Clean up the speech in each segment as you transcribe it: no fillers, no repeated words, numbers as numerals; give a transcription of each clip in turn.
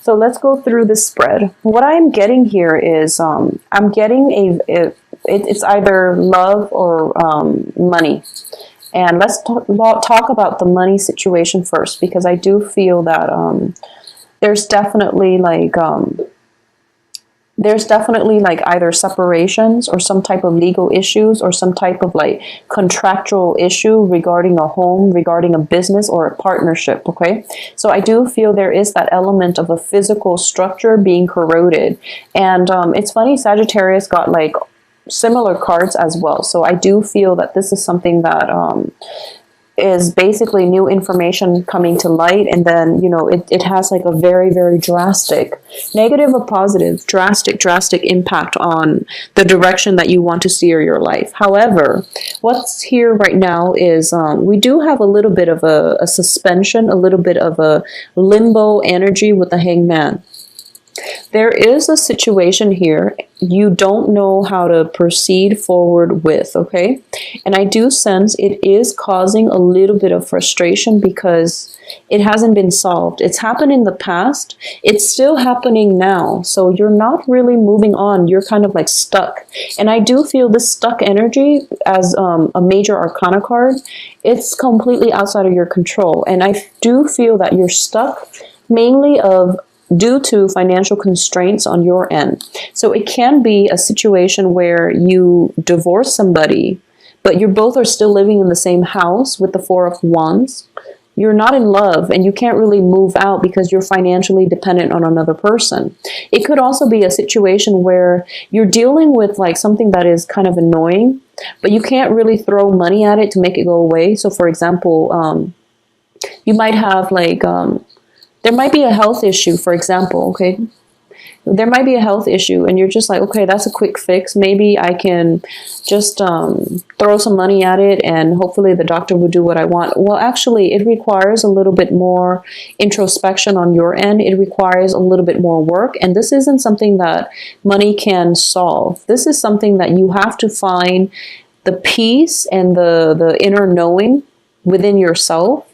So let's go through the spread. What I'm getting here is I'm getting it's either love or money. And let's talk about the money situation first, because I do feel that there's definitely like either separations or some type of legal issues or some type of like contractual issue regarding a home, regarding a business or a partnership. Okay, so I do feel there is that element of a physical structure being corroded. And it's funny, Sagittarius got like similar cards as well. So I do feel that this is something that is basically new information coming to light, and then, you know, it has like a very, very drastic, negative or positive, drastic impact on the direction that you want to steer your life. However, what's here right now is we do have a little bit of a suspension, a little bit of a limbo energy with the Hangman. There is a situation here you don't know how to proceed forward with, okay? And I do sense it is causing a little bit of frustration because it hasn't been solved. It's happened in the past. It's still happening now. So you're not really moving on. You're kind of like stuck. And I do feel this stuck energy as a major arcana card. It's completely outside of your control. And I do feel that you're stuck mainly due to financial constraints on your end. So it can be a situation where you divorce somebody, but you both are still living in the same house with the Four of Wands. You're not in love and you can't really move out because you're financially dependent on another person. It could also be a situation where you're dealing with like something that is kind of annoying, but you can't really throw money at it to make it go away. So for example, you might have like, there might be a health issue, for example, okay? There might be a health issue and you're just like, okay, that's a quick fix. Maybe I can just throw some money at it and hopefully the doctor will do what I want. Well, actually, it requires a little bit more introspection on your end. It requires a little bit more work. And this isn't something that money can solve. This is something that you have to find the peace and the inner knowing within yourself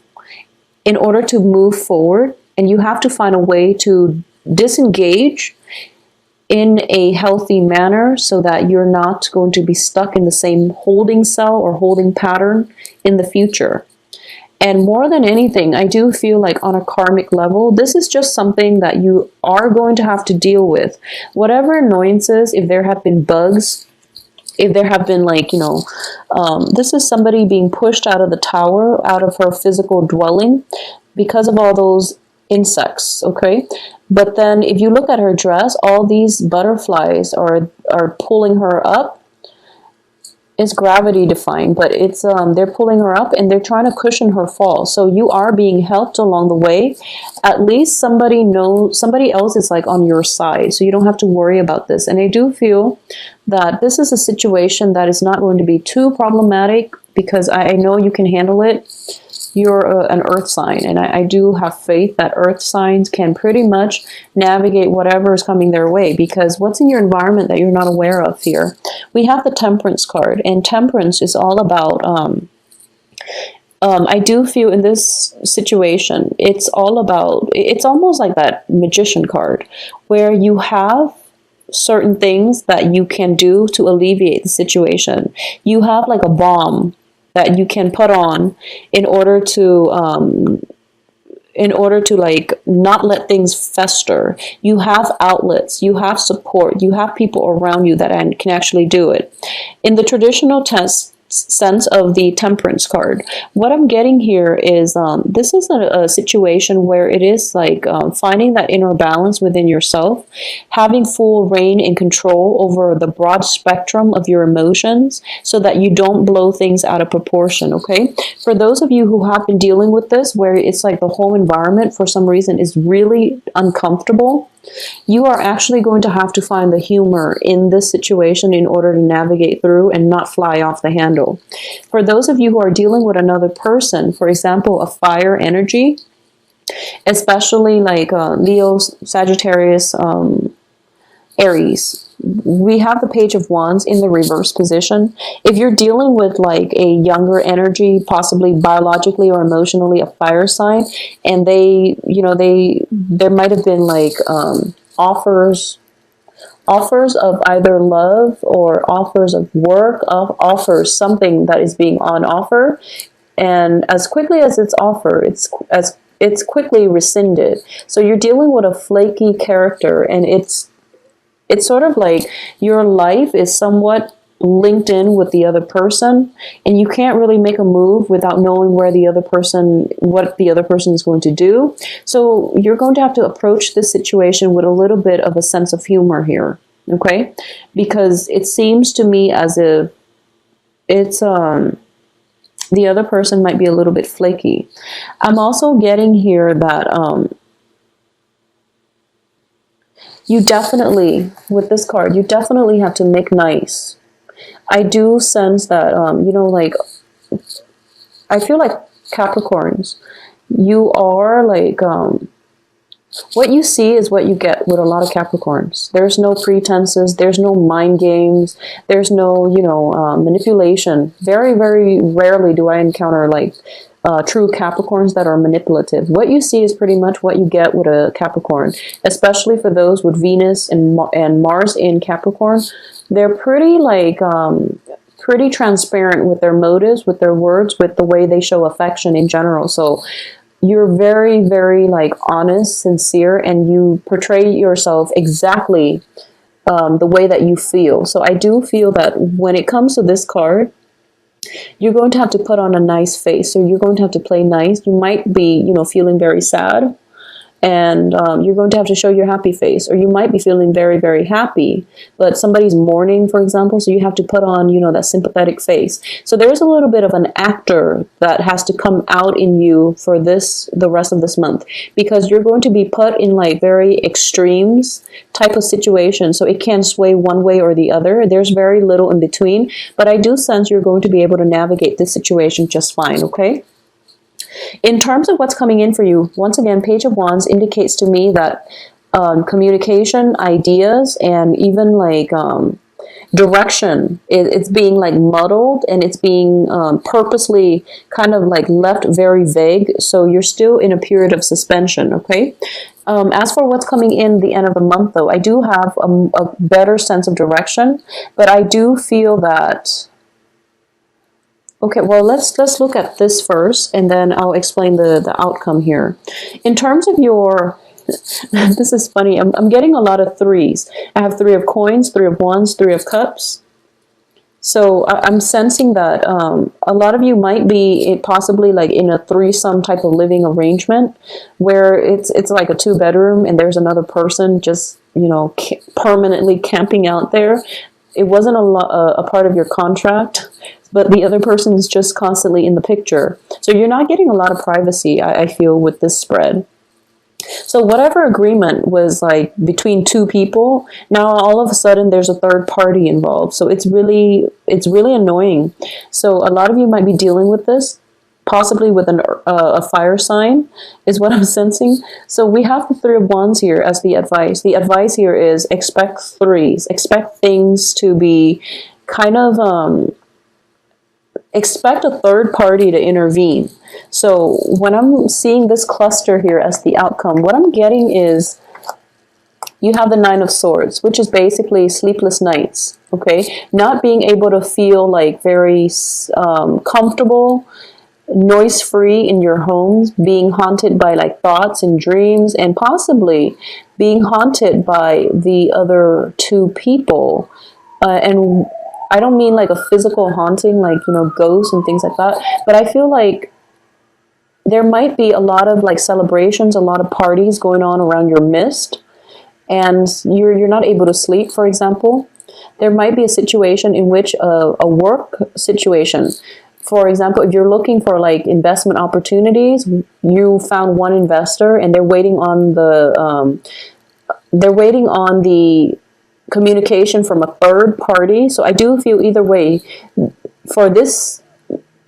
in order to move forward. And you have to find a way to disengage in a healthy manner so that you're not going to be stuck in the same holding cell or holding pattern in the future. And more than anything, I do feel like on a karmic level, this is just something that you are going to have to deal with. Whatever annoyances, if there have been bugs, if there have been like, you know, this is somebody being pushed out of the tower, out of her physical dwelling because of all those insects, okay? But then if you look at her dress, all these butterflies are pulling her up. It's gravity defying, but it's they're pulling her up and they're trying to cushion her fall. So you are being helped along the way. At least somebody else is like on your side, so you don't have to worry about this. And I do feel that this is a situation that is not going to be too problematic because I know you can handle it. You're an earth sign, and I do have faith that earth signs can pretty much navigate whatever is coming their way, because what's in your environment that you're not aware of here? We have the Temperance card, and Temperance is all about, I do feel in this situation, it's all about, it's almost like that Magician card, where you have certain things that you can do to alleviate the situation. You have like a bomb that you can put on in order to like not let things fester. You have outlets, you have support, you have people around you that can actually do it. In the traditional sense of the Temperance card, what I'm getting here is this is a situation where it is like finding that inner balance within yourself, having full reign and control over the broad spectrum of your emotions so that you don't blow things out of proportion, okay? For those of you who have been dealing with this, where it's like the whole environment for some reason is really uncomfortable, you are actually going to have to find the humor in this situation in order to navigate through and not fly off the handle. For those of you who are dealing with another person, for example, a fire energy, especially like Leo, Sagittarius, Aries, we have the Page of Wands in the reverse position. If you're dealing with like a younger energy, possibly biologically or emotionally a fire sign, and they, you know, there might have been like offers of either love or offers of work, offers something that is being on offer, and as quickly as it's offered, it's quickly rescinded. So you're dealing with a flaky character, and it's sort of like your life is somewhat linked in with the other person, and you can't really make a move without knowing what the other person is going to do. So you're going to have to approach this situation with a little bit of a sense of humor here, okay? Because it seems to me as if it's the other person might be a little bit flaky. I'm also getting here that you definitely, with this card, you definitely have to make nice. I do sense that, you know, like, I feel like Capricorns, you are like, what you see is what you get with a lot of Capricorns. There's no pretenses, there's no mind games, there's no, you know, manipulation. Very, very rarely do I encounter like true Capricorns that are manipulative. What you see is pretty much what you get with a Capricorn, especially for those with Venus and Mars in Capricorn. They're pretty like pretty transparent with their motives, with their words, with the way they show affection in general. So you're very, very like honest, sincere, and you portray yourself exactly the way that you feel. So I do feel that when it comes to this card, you're going to have to put on a nice face. So you're going to have to play nice. You might be, you know, feeling very sad, and you're going to have to show your happy face. Or you might be feeling very, very happy, but somebody's mourning, for example, so you have to put on, you know, that sympathetic face. So there's a little bit of an actor that has to come out in you for the rest of this month, because you're going to be put in like very extremes type of situation. So it can sway one way or the other. There's very little in between, but I do sense you're going to be able to navigate this situation just fine, okay? In terms of what's coming in for you, once again, Page of Wands indicates to me that communication, ideas, and even like direction, it's being like muddled, and it's being purposely kind of like left very vague. So you're still in a period of suspension, okay? As for what's coming in the end of the month, though, I do have a better sense of direction, but I do feel that... Okay, well, let's look at this first, and then I'll explain the outcome here. In terms of your... this is funny. I'm getting a lot of threes. I have 3 of coins, 3 of wands, 3 of cups. So I'm sensing that a lot of you might be possibly like in a threesome type of living arrangement, where it's like a 2-bedroom, and there's another person just, you know, permanently camping out there. It wasn't a part of your contract, but the other person is just constantly in the picture. So you're not getting a lot of privacy, I feel, with this spread. So whatever agreement was like between 2 people, now all of a sudden there's a third party involved. So it's really annoying. So a lot of you might be dealing with this, possibly with a fire sign, is what I'm sensing. So we have the 3 of wands here as the advice. The advice here is expect threes. Expect things to be kind of... expect a third party to intervene. So when I'm seeing this cluster here as the outcome, what I'm getting is you have the 9 of swords, which is basically sleepless nights, okay? Not being able to feel like very comfortable, noise-free in your homes, being haunted by like thoughts and dreams, and possibly being haunted by the other 2 people. And I don't mean like a physical haunting, like, you know, ghosts and things like that, but I feel like there might be a lot of like celebrations, a lot of parties going on around your midst, and you're not able to sleep, for example. There might be a situation in which a work situation, for example, if you're looking for like investment opportunities, you found one investor and they're waiting on the communication from a third party. So I do feel either way, for this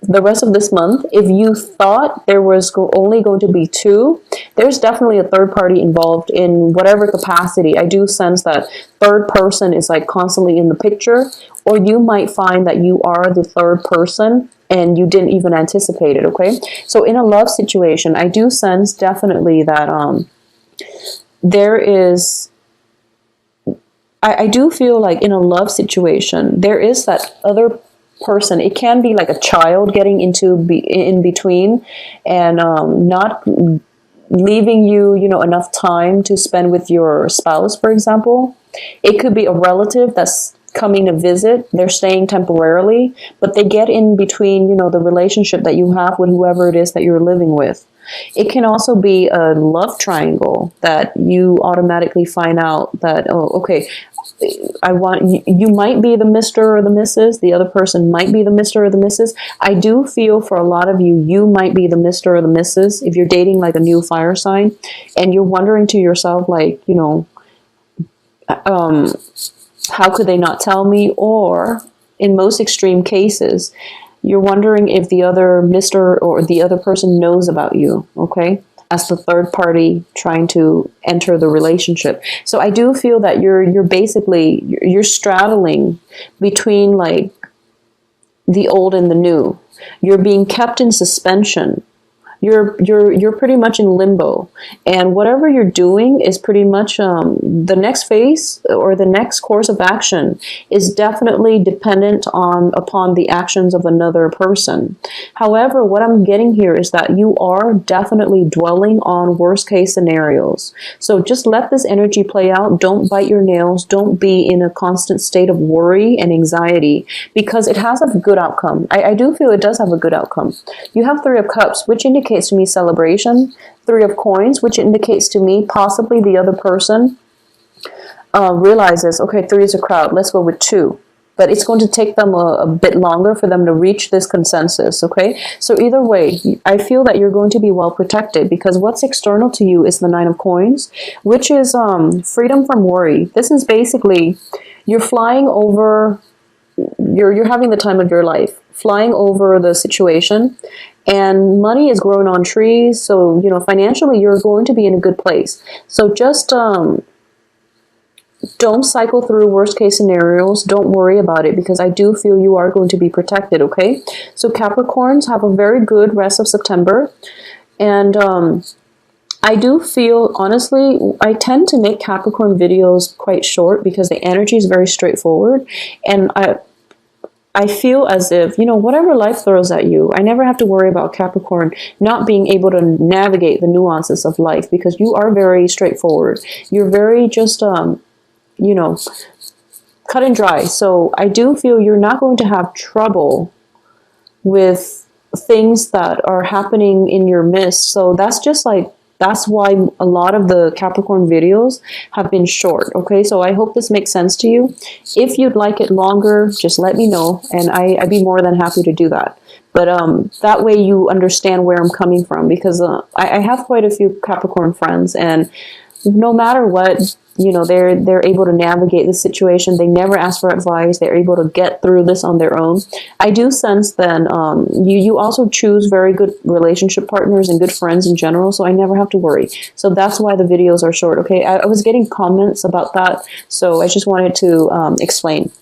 the rest of this month, if you thought there was only going to be two, there's definitely a third party involved in whatever capacity. I do sense that third person is like constantly in the picture, or you might find that you are the third person and you didn't even anticipate it, okay? So in a love situation, I do sense definitely that there is, I do feel like in a love situation, there is that other person. It can be like a child getting in between and not leaving you, you know, enough time to spend with your spouse, for example. It could be a relative that's coming to visit. They're staying temporarily, but they get in between, you know, the relationship that you have with whoever it is that you're living with. It can also be a love triangle that you automatically find out that, oh, okay, you might be the Mr. or the Mrs. The other person might be the Mr. or the Mrs. I do feel for a lot of you, you might be the Mr. or the Mrs. if you're dating like a new fire sign and you're wondering to yourself, like, you know, how could they not tell me? Or in most extreme cases, you're wondering if the other Mr. or the other person knows about you, okay? As the third party trying to enter the relationship. So I do feel that you're basically, you're straddling between like the old and the new. You're being kept in suspension. You're pretty much in limbo, and whatever you're doing is pretty much the next phase or the next course of action is definitely dependent upon the actions of another person. However, what I'm getting here is that you are definitely dwelling on worst case scenarios. So just let this energy play out. Don't bite your nails. Don't be in a constant state of worry and anxiety, because it has a good outcome. I do feel it does have a good outcome. You have Three of Cups, which indicates to me celebration. Three of Coins, which indicates to me possibly the other person realizes, okay, three is a crowd, let's go with two. But it's going to take them a bit longer for them to reach this consensus, okay? So either way, I feel that you're going to be well protected, because what's external to you is the Nine of Coins, which is freedom from worry. This is basically, you're flying over, you're having the time of your life, flying over the situation, and money is growing on trees. So, you know, financially, you're going to be in a good place. So just don't cycle through worst case scenarios. Don't worry about it, because I do feel you are going to be protected, okay? So Capricorns, have a very good rest of September. And I do feel, honestly, I tend to make Capricorn videos quite short because the energy is very straightforward. And I feel as if, you know, whatever life throws at you, I never have to worry about Capricorn not being able to navigate the nuances of life, because you are very straightforward. You're very just, you know, cut and dry. So I do feel you're not going to have trouble with things that are happening in your midst. So that's just like, that's why a lot of the Capricorn videos have been short, okay? So I hope this makes sense to you. If you'd like it longer, just let me know, and I'd be more than happy to do that. But that way you understand where I'm coming from, because I have quite a few Capricorn friends, and no matter what, you know, they're able to navigate the situation. They never ask for advice. They're able to get through this on their own. I do sense then you also choose very good relationship partners and good friends in general, so I never have to worry. So that's why the videos are short, okay? I was getting comments about that, so I just wanted to explain.